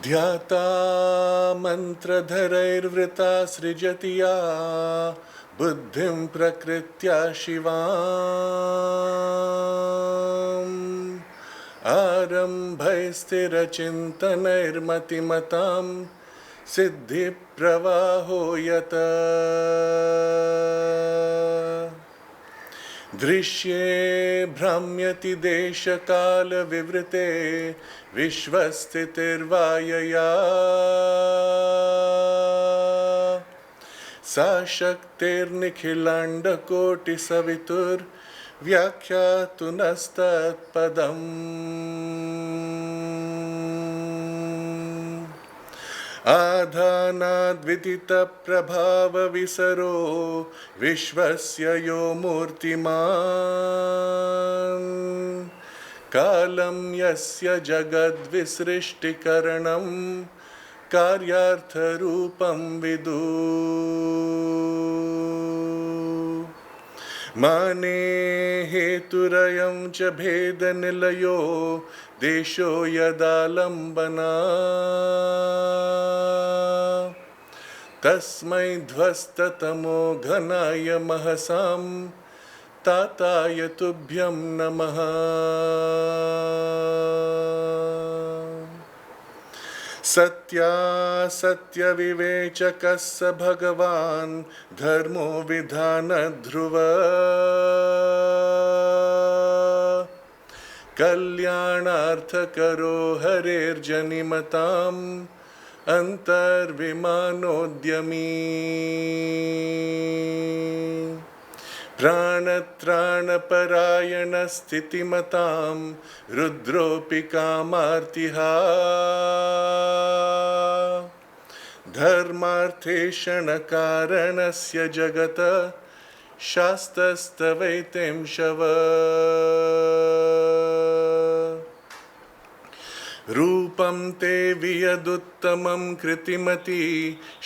ध्याता मंत्रधरैर्वृता सृजति या बुद्धिं प्रकृत्या शिवाम् आरम्भैस्थिरचिन्तनैर्मतिमतां सिद्धिप्रवाहो यत दृश्ये भ्राम्यति देशकालविवृते विश्वस्थितिर्वायया सा शक्तिर्निखिलाण्डकोटिसवितुर्व्याख्यातुनस्तत्पदम् आधानाद्विदितप्रभावविसरो विश्वस्य यो मूर्तिमान् कालं यस्य जगद्विसृष्टिकरणं कार्यार्थरूपं विदु माने हेतुरयं च भेदनिलयो देशो यदालम्बना तस्मै ध्वस्ततमो घनाय महसां ताताय तुभ्यं नमः। सत्यासत्यविवेचकः स भगवान् धर्मो विधानध्रुव कल्याणार्थकरो हरेर्जनिमताम् अन्तर्विमानोद्यमी प्राणत्राणपरायणस्थितिमतां रुद्रोऽपि कामार्तिहा धर्मार्थेषणकारणस्य जगत शास्तस्तवैतें शव रूपं ते वियदुत्तमं कृतिमती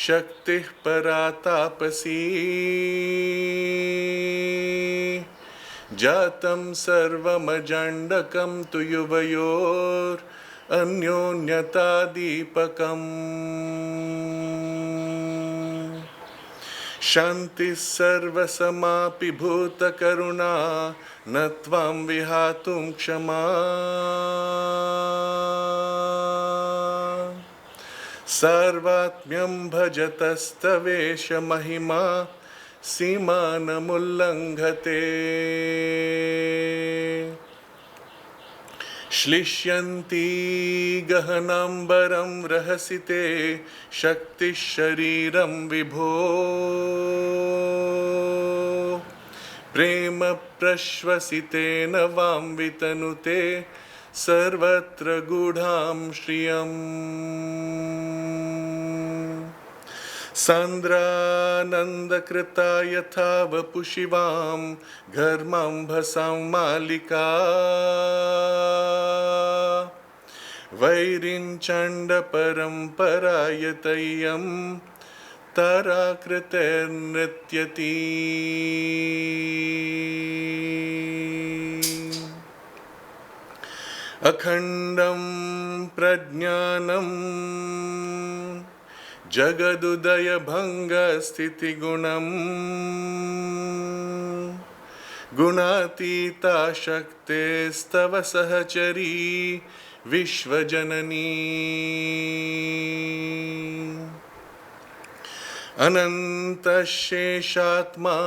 शक्तिः परा तापसी जातं सर्वमजाण्डकं तु युवयोरन्योन्यतादीपकम् शान्तिः सर्वसमापि भूतकरुणा न त्वां विहातुं क्षमा सर्वात्म्यं भजतस्तवेश महिमा सीमानमुल्लङ्घते श्लिष्यन्ति गहनाम्बरं रहसि ते शक्तिः शरीरं विभो प्रेम प्रश्वसितेन वां वितनुते सर्वत्र गूढां श्रियम् सान्द्रानन्दकृता यथा वपुषि वां घर्माम्भसां मालिका वैरिञ्चण्डपरम्परायतय्यं ताराकृतिर्नृत्यति अखण्डं प्रज्ञानम् जगदुदयभङ्गस्थितिगुणम् गुणातीता शक्तेस्तव सहचरी विश्वजननी अनन्तशेषात्मा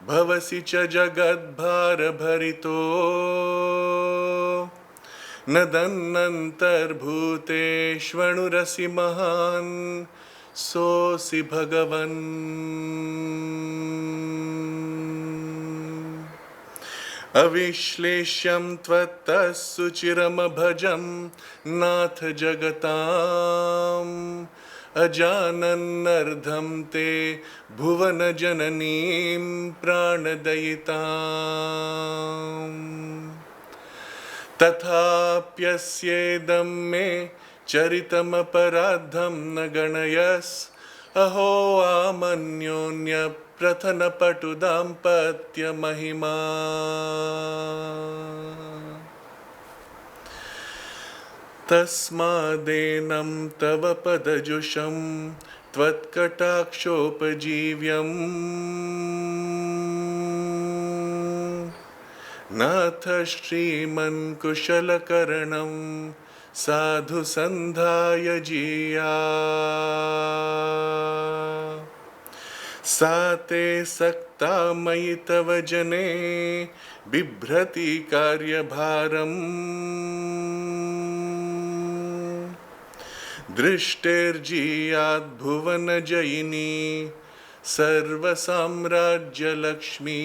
भवसि च जगद्भारभरितो न दन्नन्तर्भूतेष्वणुरसि महान् सोऽसि भगवन् अविश्लेष्यं त्वत्तः सुचिरमभजं नाथ जगताम् अजानन्नर्धं ते भुवनजननीं प्राणदयिताम् तथाप्यस्येदं मे चरितमपराधं न गणयस् अहो आमन्योन्यप्रथनपटुदाम्पत्यमहिमा तस्मादेनं तव पदजुषं त्वत्कटाक्षोपजीव्यम् नाथ श्रीमन् कुशलकरणं साधु सन्धाय जीया सा ते सक्ता मयि तव जने बिभ्रति कार्यभारम् दृष्टिर्जीयाद्भुवनजयिनी सर्वसाम्राज्यलक्ष्मी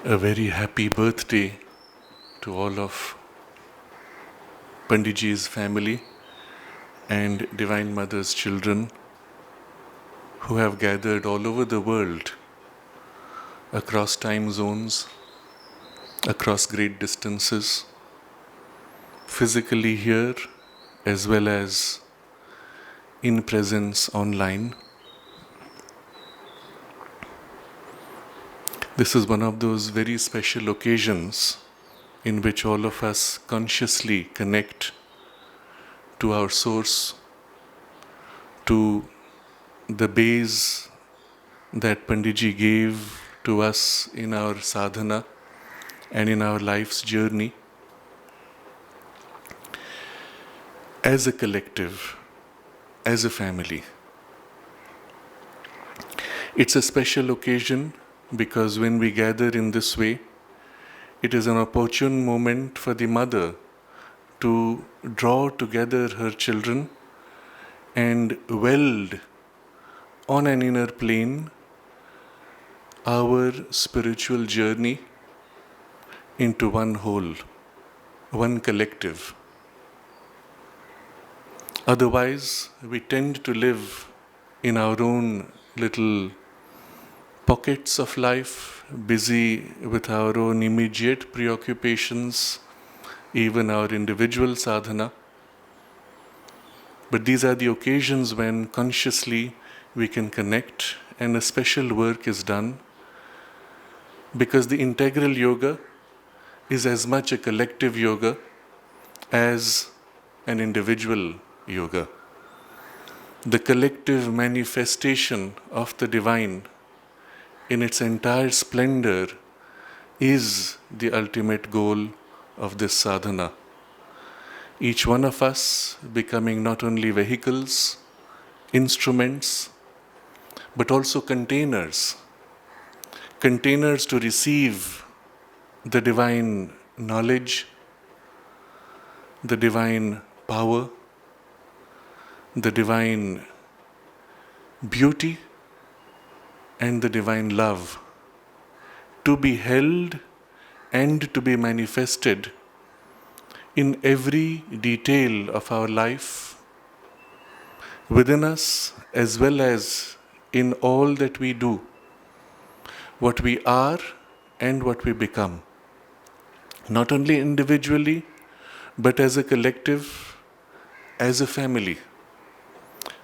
A very happy birthday to all of Panditji's family and Divine Mother's children who have gathered all over the world, across time zones, across great distances, physically here as well as in presence online. This is one of those very special occasions in which all of us consciously connect to our source, to the base that Panditji gave to us in our sadhana and in our life's journey. As a collective, as a family. It's a special occasion because when we gather in this way, it is an opportune moment for the mother to draw together her children and weld on an inner plane our spiritual journey into one whole, one collective. Otherwise, we tend to live in our own little pockets of life, busy with our own immediate preoccupations, even our individual sadhana. But these are the occasions when consciously we can connect and a special work is done, because the integral yoga is as much a collective yoga as an individual yoga. The collective manifestation of the divine in its entire splendor is the ultimate goal of this sadhana. Each one of us becoming not only vehicles, instruments, but also containers to receive the divine knowledge, the divine power, the divine beauty, and the divine love, to be held and to be manifested in every detail of our life, within us as well as in all that we do, what we are and what we become, not only individually, but as a collective, as a family,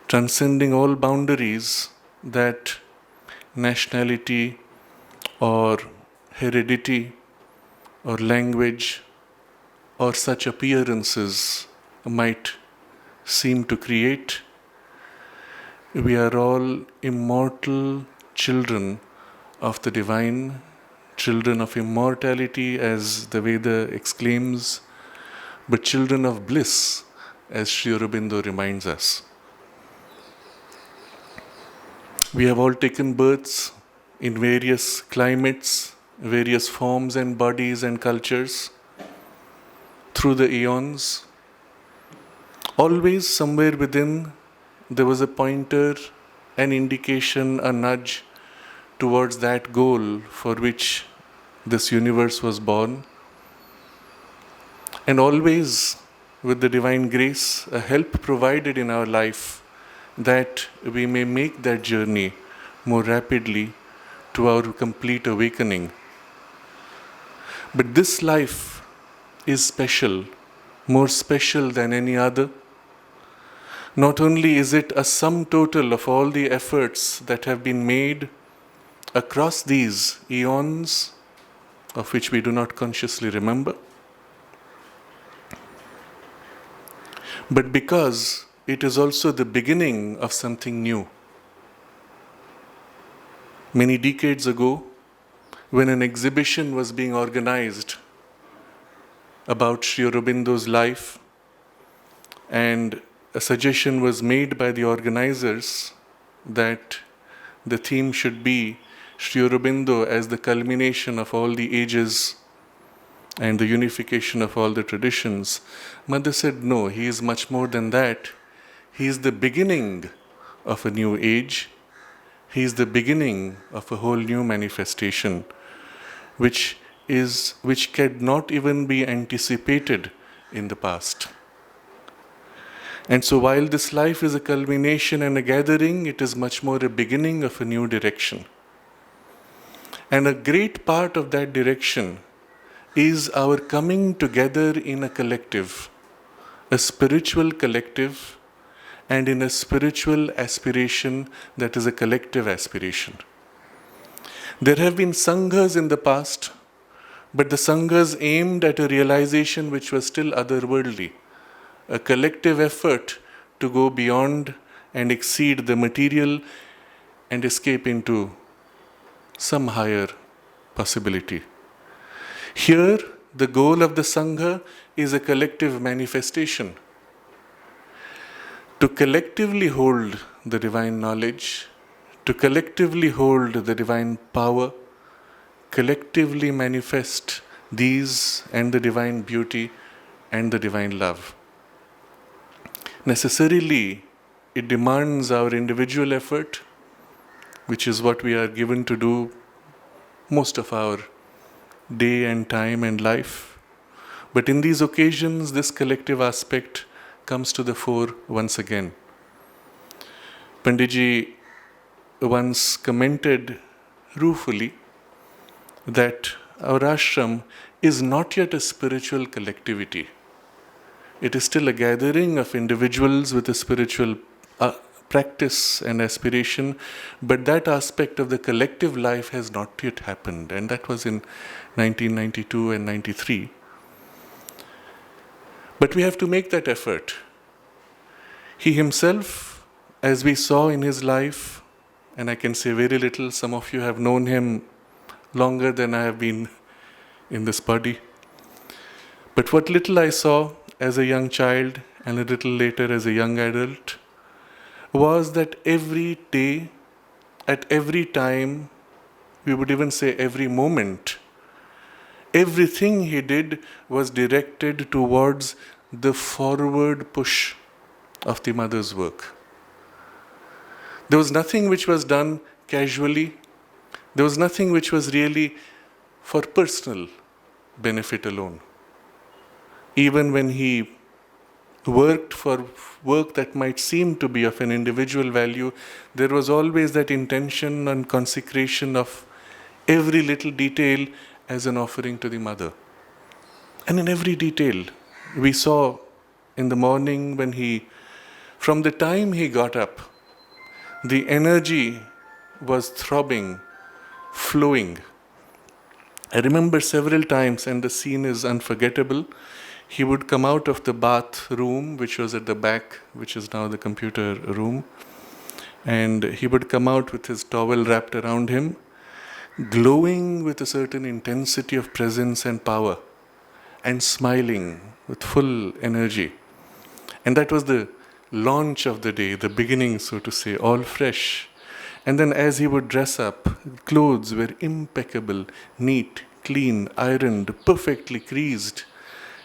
transcending all boundaries that nationality or heredity or language or such appearances might seem to create. We are all immortal children of the divine, children of immortality as the Veda exclaims, but children of bliss as Sri Aurobindo reminds us. We have all taken births in various climates, various forms and bodies and cultures through the eons. Always somewhere within there was a pointer, an indication, a nudge towards that goal for which this universe was born. And always with the divine grace, a help provided in our life that we may make that journey more rapidly to our complete awakening. But this life is special, more special than any other. Not only is it a sum total of all the efforts that have been made across these eons, of which we do not consciously remember, but because it is also the beginning of something new. Many decades ago, when an exhibition was being organized about Sri Aurobindo's life, and a suggestion was made by the organizers that the theme should be Sri Aurobindo as the culmination of all the ages and the unification of all the traditions, Mother said, no, he is much more than that. He is the beginning of a new age. He is the beginning of a whole new manifestation, which cannot even be anticipated in the past. And so while this life is a culmination and a gathering, it is much more a beginning of a new direction. And a great part of that direction is our coming together in a collective, a spiritual collective, and in a spiritual aspiration that is a collective aspiration. There have been sanghas in the past, but the sanghas aimed at a realization which was still otherworldly, a collective effort to go beyond and exceed the material and escape into some higher possibility. Here, the goal of the Sangha is a collective manifestation. To collectively hold the divine knowledge, to collectively hold the divine power, collectively manifest these and the divine beauty and the divine love. Necessarily, it demands our individual effort, which is what we are given to do most of our day and time and life. But in these occasions, this collective aspect comes to the fore once again. Panditji once commented ruefully that our ashram is not yet a spiritual collectivity. It is still a gathering of individuals with a spiritual practice and aspiration, but that aspect of the collective life has not yet happened, and that was in 1992 and 93. But we have to make that effort. He himself, as we saw in his life, and I can say very little, some of you have known him longer than I have been in this body. But what little I saw as a young child and a little later as a young adult was that every day, at every time, we would even say every moment, everything he did was directed towards the forward push of the mother's work. There was nothing which was done casually. There was nothing which was really for personal benefit alone. Even when he worked for work that might seem to be of an individual value, there was always that intention and consecration of every little detail as an offering to the mother. And in every detail, we saw in the morning when from the time he got up, the energy was throbbing, flowing. I remember several times, and the scene is unforgettable. He would come out of the bathroom, which was at the back, which is now the computer room, and he would come out with his towel wrapped around him, glowing with a certain intensity of presence and power, and smiling with full energy. And that was the launch of the day, the beginning, so to say, all fresh. And then as he would dress up, clothes were impeccable, neat, clean, ironed, perfectly creased.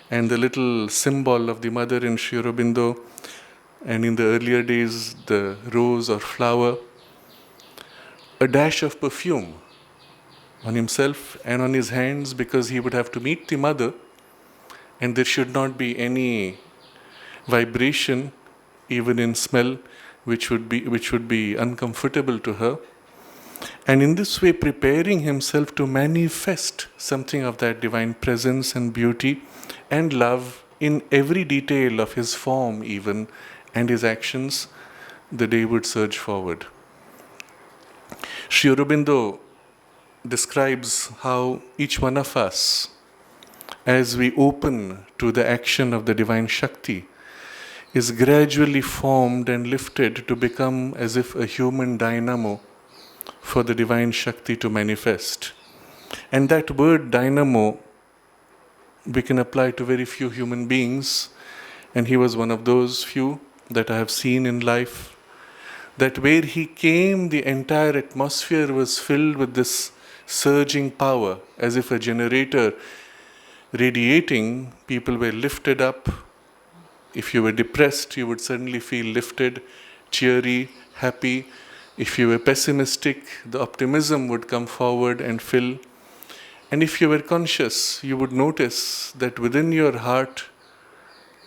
And the little symbol of the mother in Sri Aurobindo, and in the earlier days, the rose or flower, a dash of perfume on himself and on his hands, because he would have to meet the mother, and there should not be any vibration, even in smell, which would be uncomfortable to her. And in this way, preparing himself to manifest something of that divine presence and beauty and love in every detail of his form even and his actions, the day would surge forward. Sri Aurobindo describes how each one of us, as we open to the action of the divine Shakti, is gradually formed and lifted to become as if a human dynamo for the divine Shakti to manifest. And that word dynamo we can apply to very few human beings, and he was one of those few that I have seen in life, that where he came, the entire atmosphere was filled with this surging power, as if a generator radiating, people were lifted up. If you were depressed, you would suddenly feel lifted, cheery, happy. If you were pessimistic, the optimism would come forward and fill. And if you were conscious, you would notice that within your heart,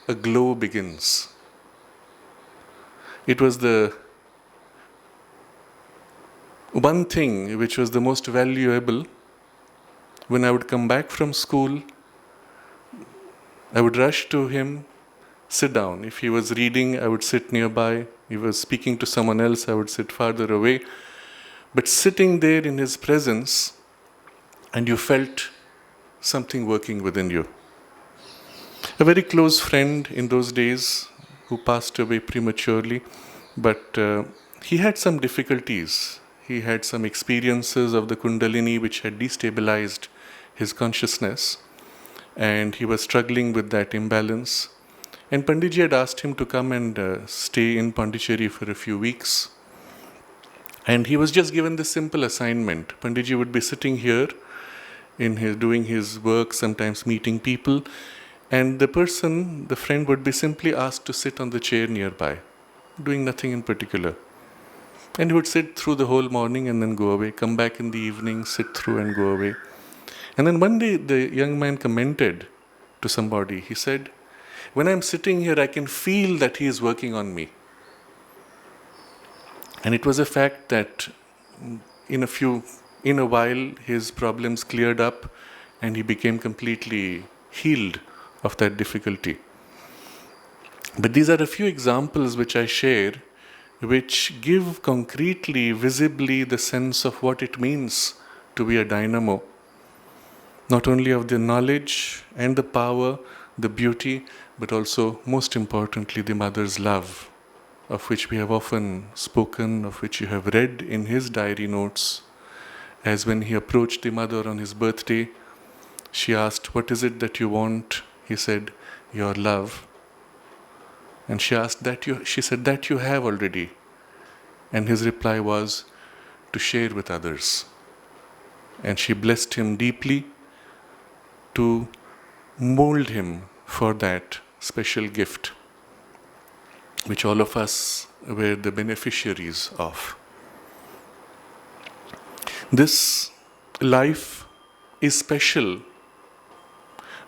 a glow begins. It was the one thing which was the most valuable. When I would come back from school, I would rush to him, sit down. If he was reading, I would sit nearby. If he was speaking to someone else, I would sit farther away. But sitting there in his presence, and you felt something working within you. A very close friend in those days who passed away prematurely, but he had some difficulties. He had some experiences of the Kundalini which had destabilized his consciousness, and he was struggling with that imbalance. And Panditji had asked him to come and stay in Pondicherry for a few weeks. And he was just given this simple assignment. Panditji would be sitting here doing his work, sometimes meeting people, and the friend would be simply asked to sit on the chair nearby, doing nothing in particular. And he would sit through the whole morning and then go away, come back in the evening, sit through and go away. And then one day the young man commented to somebody, he said, "When I'm sitting here, I can feel that he is working on me." And it was a fact that in a while, his problems cleared up and he became completely healed of that difficulty. But these are a few examples which I share, which give concretely, visibly the sense of what it means to be a dynamo. Not only of the knowledge and the power, the beauty, but also, most importantly, the mother's love, of which we have often spoken, of which you have read in his diary notes. As when he approached the mother on his birthday, she asked, "What is it that you want?" He said, "Your love." And she said, "That you have already." And his reply was, "To share with others." And she blessed him deeply to mold him for that special gift, which all of us were the beneficiaries of. This life is special,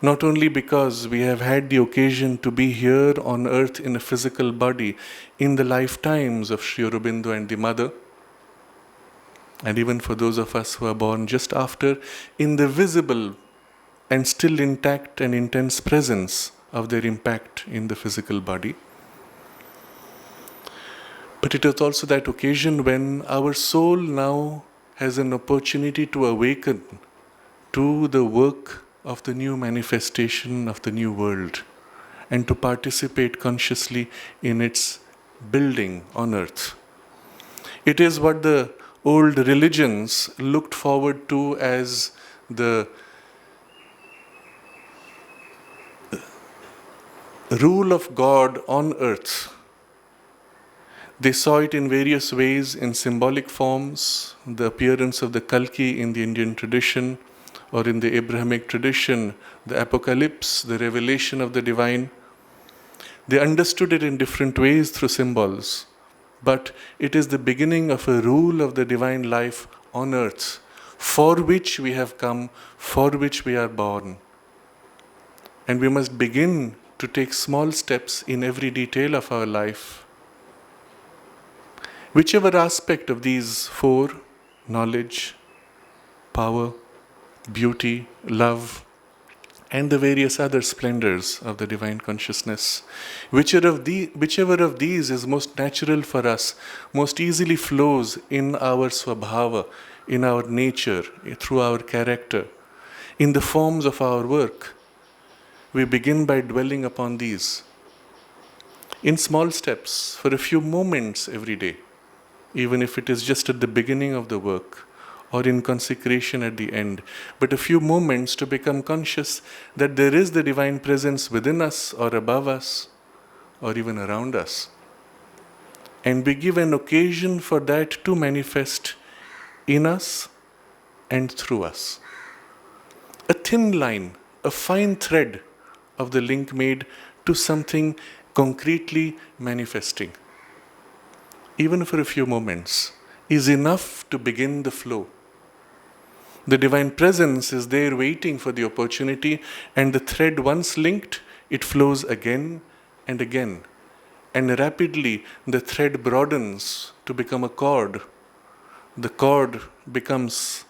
not only because we have had the occasion to be here on earth in a physical body in the lifetimes of Sri Aurobindo and the Mother, and even for those of us who are born just after, in the visible and still intact and intense presence of their impact in the physical body. But it is also that occasion when our soul now has an opportunity to awaken to the work of the new manifestation of the new world and to participate consciously in its building on earth. It is what the old religions looked forward to as the rule of God on earth. They saw it in various ways, in symbolic forms, the appearance of the Kalki in the Indian tradition, or in the Abrahamic tradition, the apocalypse, the revelation of the divine. They understood it in different ways through symbols, but it is the beginning of a rule of the divine life on earth, for which we have come, for which we are born. And we must begin to take small steps in every detail of our life. Whichever aspect of these four, knowledge, power, beauty, love, and the various other splendors of the divine consciousness, whichever of these is most natural for us, most easily flows in our swabhava, in our nature, through our character, in the forms of our work, we begin by dwelling upon these in small steps for a few moments every day. even if it is just at the beginning of the work or in consecration at the end, but a few moments to become conscious that there is the divine presence within us or above us or even around us. And we give an occasion for that to manifest in us and through us. A thin line, a fine thread of the link made to something concretely manifesting, even for a few moments, is enough to begin the flow. The divine presence is there waiting for the opportunity, and the thread once linked, it flows again and again. And rapidly the thread broadens to become a cord. The cord becomes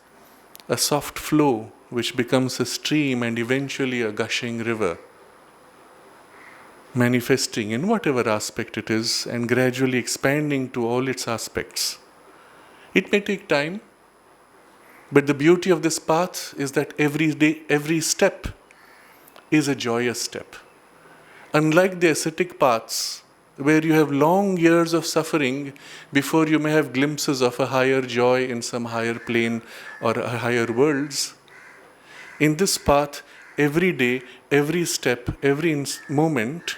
a soft flow, which becomes a stream and eventually a gushing river, manifesting in whatever aspect it is and gradually expanding to all its aspects. It may take time, but the beauty of this path is that every day, every step is a joyous step. Unlike the ascetic paths, where you have long years of suffering before you may have glimpses of a higher joy in some higher plane or higher worlds, in this path, every day, every step, every moment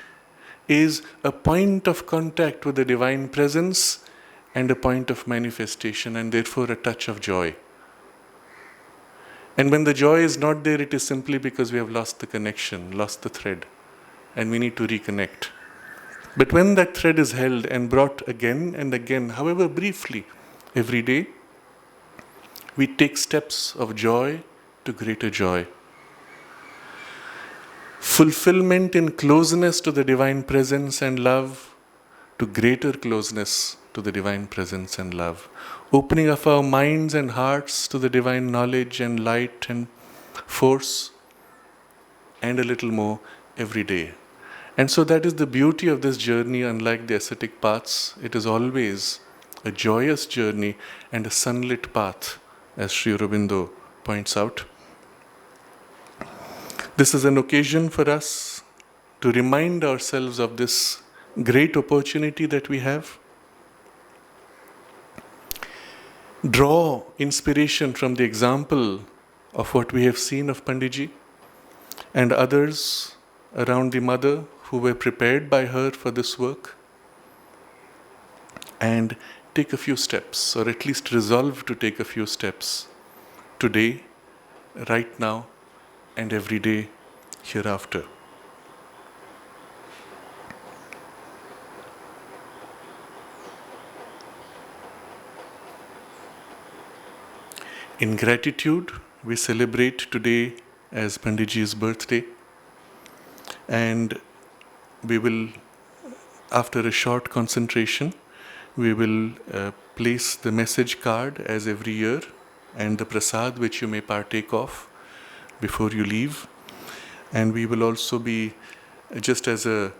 is a point of contact with the divine presence and a point of manifestation, and therefore a touch of joy. And when the joy is not there, it is simply because we have lost the connection, lost the thread, and we need to reconnect. But when that thread is held and brought again and again, however briefly, every day, we take steps of joy to greater joy. Fulfillment in closeness to the divine presence and love, to greater closeness to the divine presence and love. Opening of our minds and hearts to the divine knowledge and light and force, and a little more every day. And so that is the beauty of this journey. Unlike the ascetic paths, it is always a joyous journey and a sunlit path, as Sri Aurobindo points out. This is an occasion for us to remind ourselves of this great opportunity that we have. Draw inspiration from the example of what we have seen of Panditji and others around the mother who were prepared by her for this work, and take a few steps, or at least resolve to take a few steps today, right now, and every day hereafter. In gratitude, we celebrate today as Panditji's birthday, and we will, after a short concentration, we will place the message card as every year and the prasad which you may partake of before you leave. And we will also be, just as a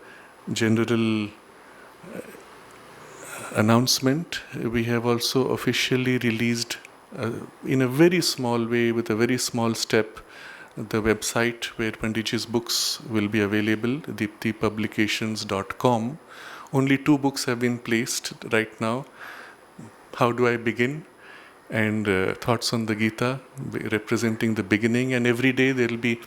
general announcement, we have also officially released in a very small way, with a very small step, the website where Panditji's books will be available, deeptipublications.com. Only 2 books have been placed right now. How Do I Begin? And Thoughts on the Gita, representing the beginning. And every day there will be,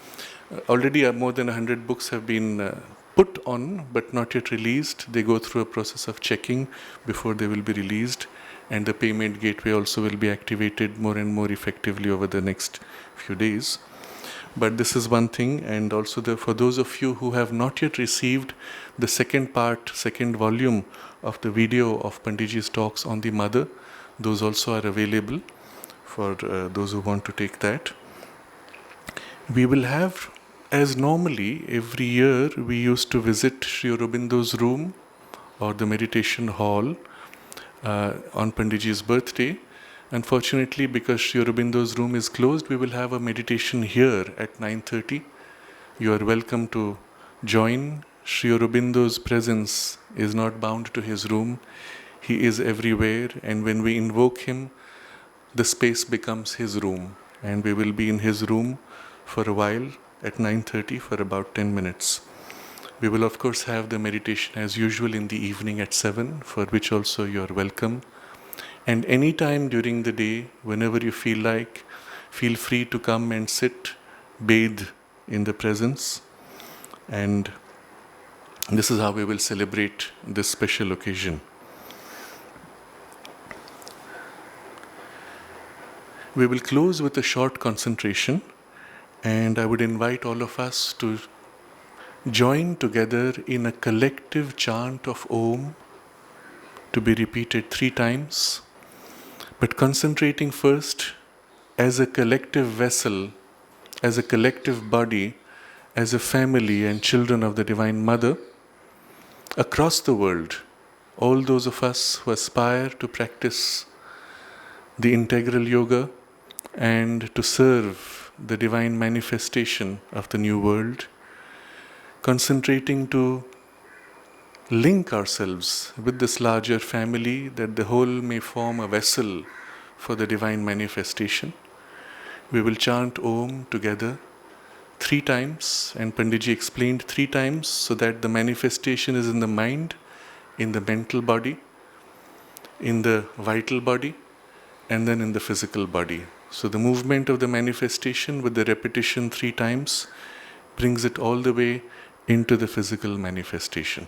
already more than 100 books have been put on, but not yet released. They go through a process of checking before they will be released. And the payment gateway also will be activated more and more effectively over the next few days. But this is one thing, and also for those of you who have not yet received the second volume of the video of Panditji's talks on the mother, those also are available for those who want to take that. We will have, as normally every year, we used to visit Sri Aurobindo's room or the meditation hall on Panditji's birthday. Unfortunately, because Sri Aurobindo's room is closed, we will have a meditation here at 9:30. You are welcome to join. Sri Aurobindo's presence is not bound to his room. He is everywhere, and when we invoke him, the space becomes his room. And we will be in his room for a while at 9:30 for about 10 minutes. We will of course have the meditation as usual in the evening at 7, for which also you are welcome. And any time during the day, whenever you feel like, feel free to come and sit, bathe in the presence. And this is how we will celebrate this special occasion. We will close with a short concentration, and I would invite all of us to join together in a collective chant of Om, to be repeated 3 times, but concentrating first as a collective vessel, as a collective body, as a family and children of the Divine Mother, across the world, all those of us who aspire to practice the integral yoga and to serve the divine manifestation of the new world, concentrating to link ourselves with this larger family, that the whole may form a vessel for the divine manifestation. We will chant Om together 3 times, and Panditji explained 3 times so that the manifestation is in the mind, in the mental body, in the vital body, and then in the physical body. So the movement of the manifestation with the repetition 3 times brings it all the way into the physical manifestation.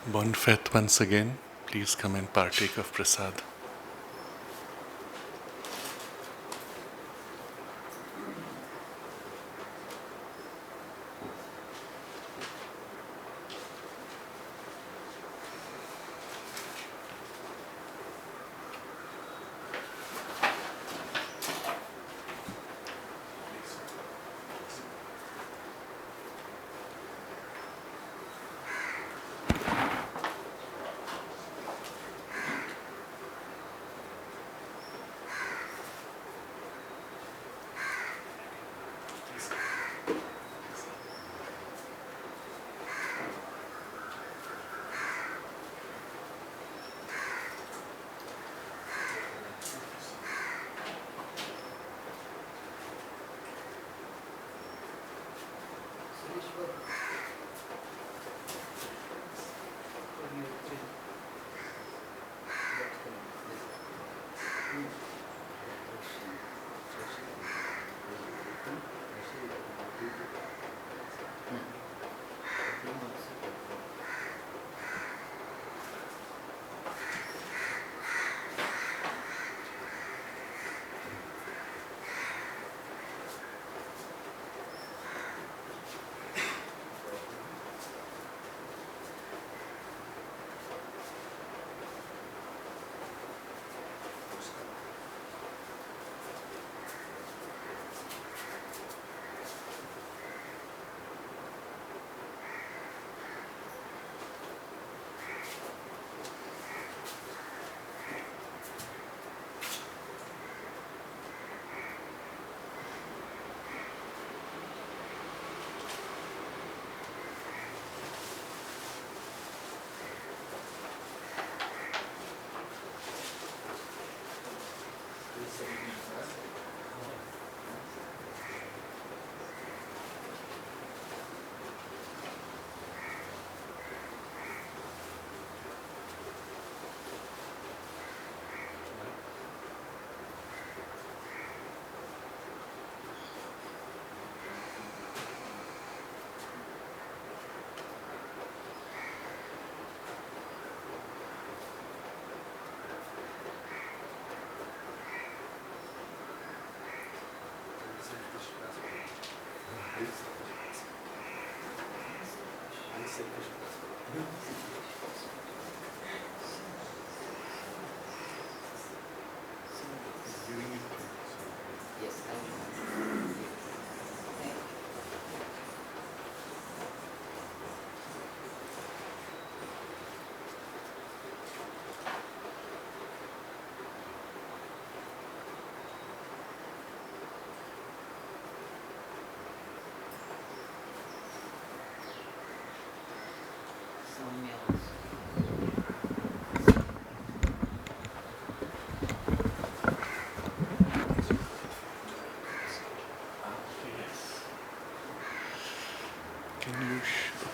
Bon fête once again. Please come and partake of prasad.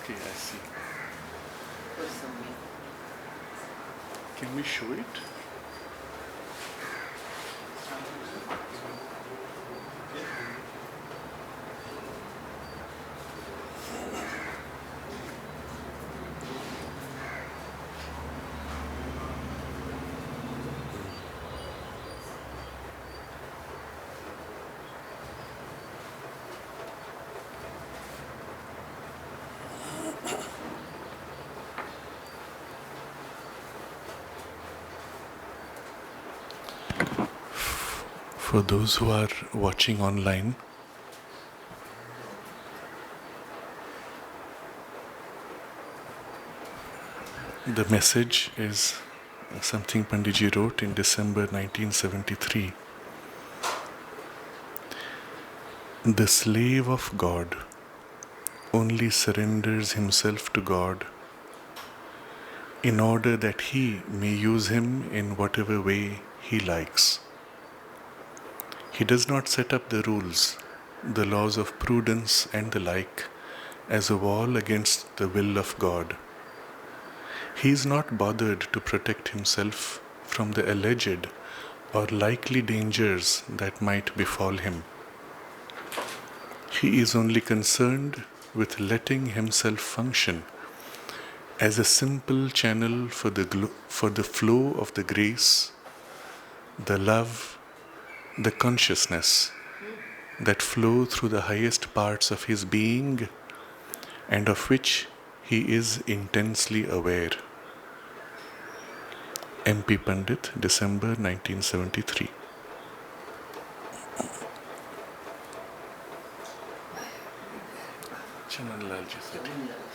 Okay, I see. Can we show it? For those who are watching online, the message is something Panditji wrote in December 1973. The slave of God only surrenders himself to God in order that he may use him in whatever way he likes. He does not set up the rules, the laws of prudence and the like, as a wall against the will of God. He is not bothered to protect himself from the alleged or likely dangers that might befall him. He is only concerned with letting himself function as a simple channel for for the flow of the grace, the love, the consciousness that flow through the highest parts of his being and of which he is intensely aware. M.P. Pandit, December 1973. Chanan Lal ji said.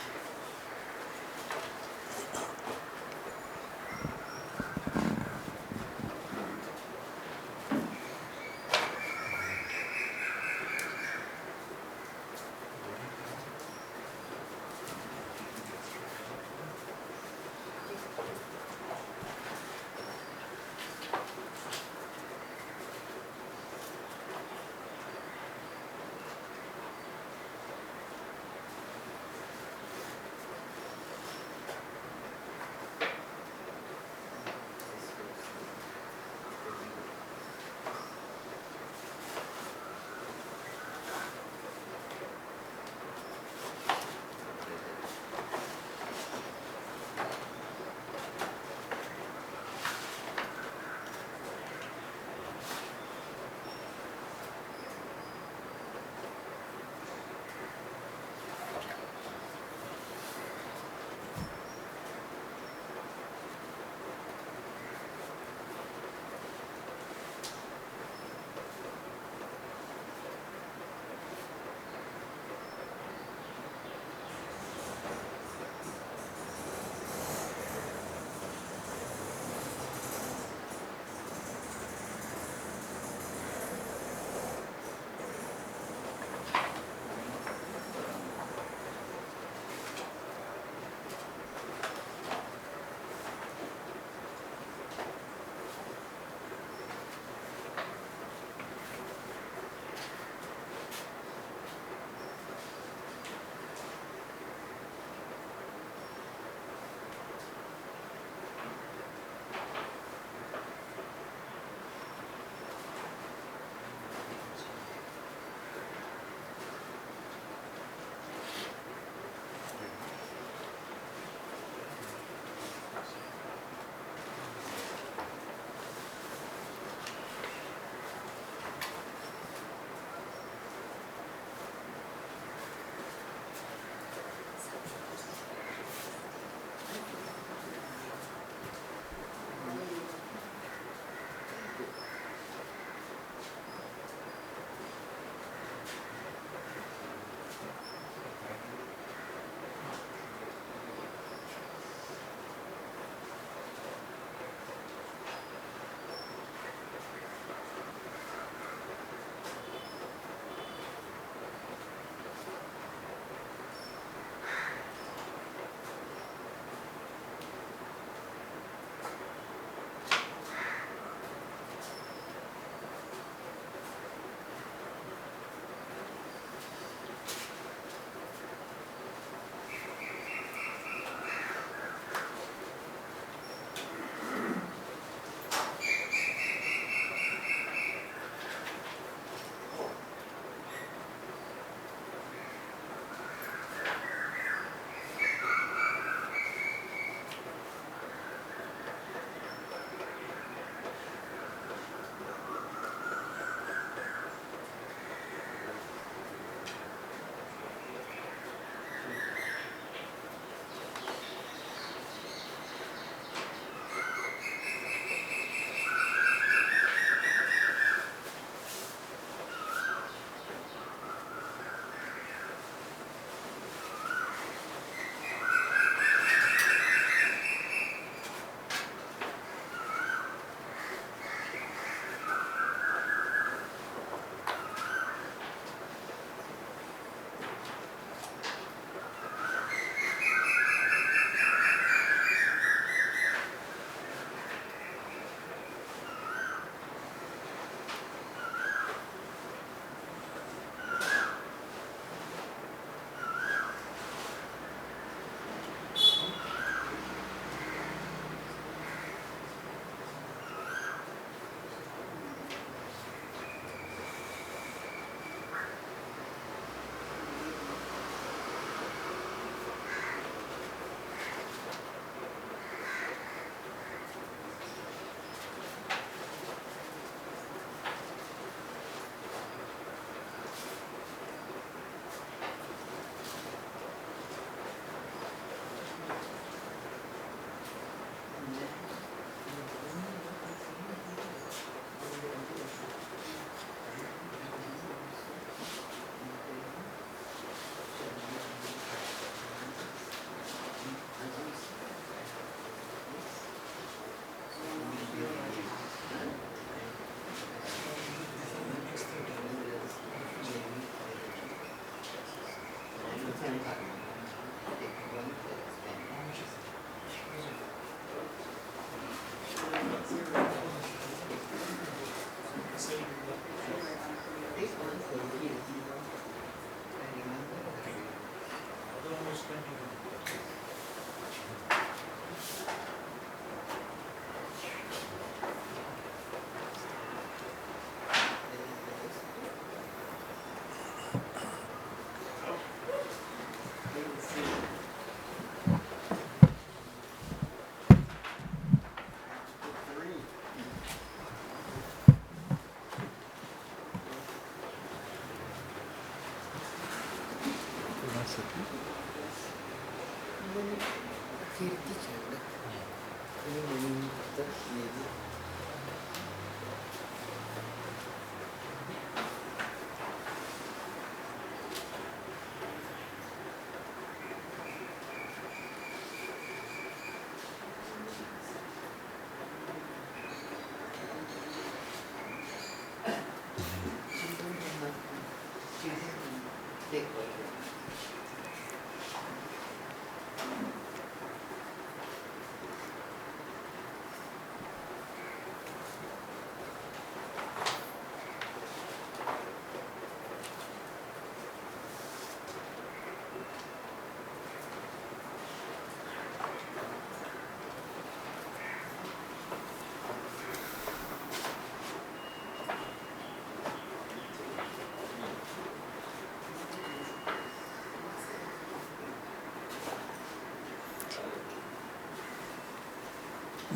कीर्तीचंद आणि म्हणून तर नेली.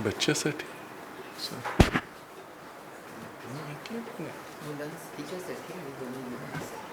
बच्च्यासाठी तिच्यासाठी आणि दोन्ही मुलांसाठी.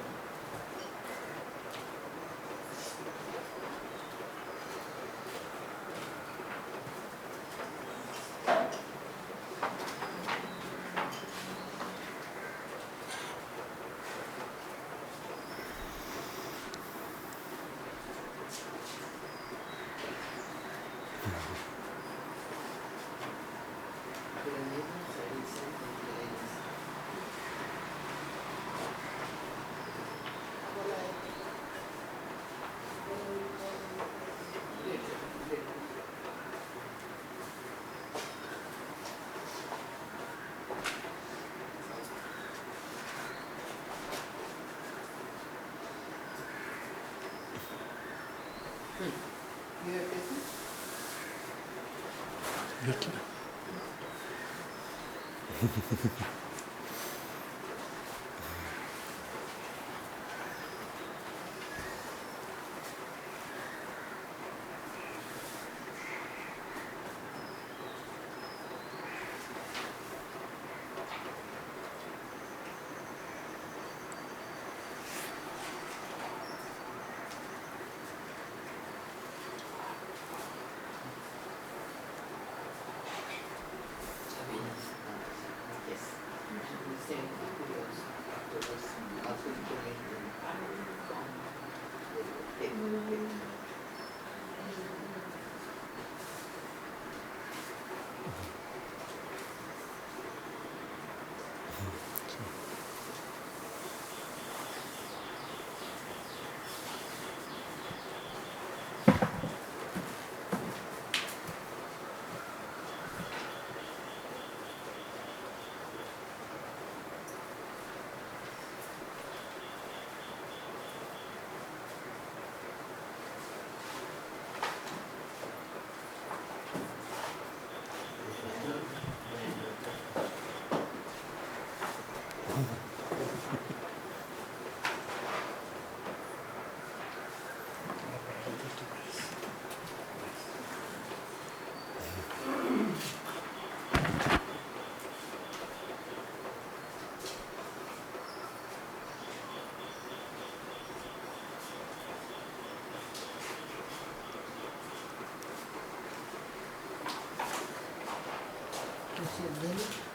घेतलं.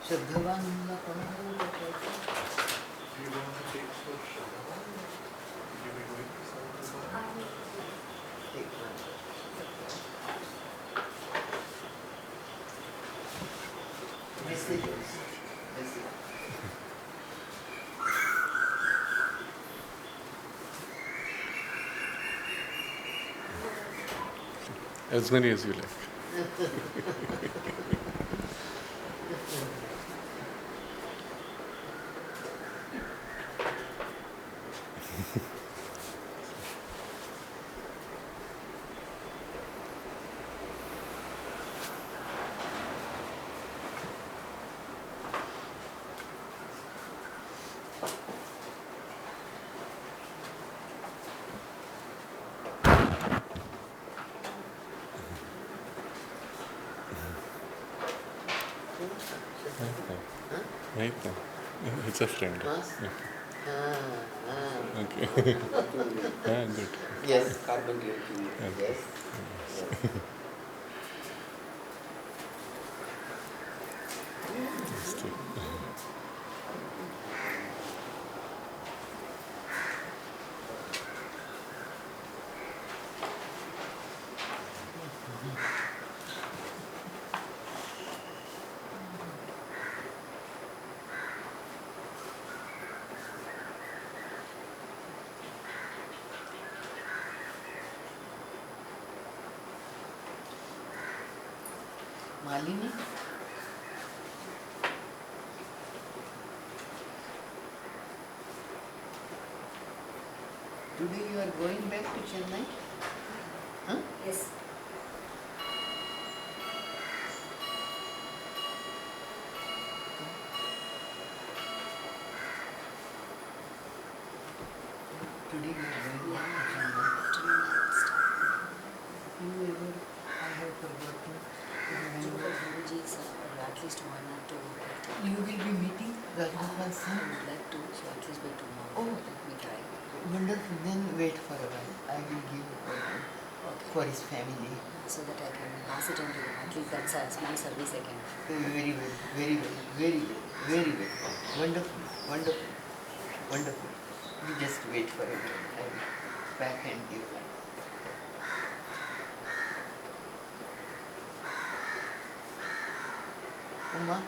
श्रद्धवानला कोणाला टाकायचं? As many as you like. Right now. It's a friend. Okay. Good. Yes, carbon dioxide. Yes. Malini? Today you are going back to Chennai? Huh? Yes. Today you are going Yeah. back to Chennai. Afternoon I will start. You ever, I have forgotten. To Remember. Guruji's at least 1 or 2 meetings. You will be meeting Rajgopal's I son? would like to, so at least by tomorrow. Oh. Let me try. Wonderful. Then wait for a while. I will give a call Okay. for his family. So that I can pass it on to you. At least that's a small service I can. Very well, very well, very well, very well. Wonderful, wonderful, wonderful. You just wait for a while. I will pack and give. Uma,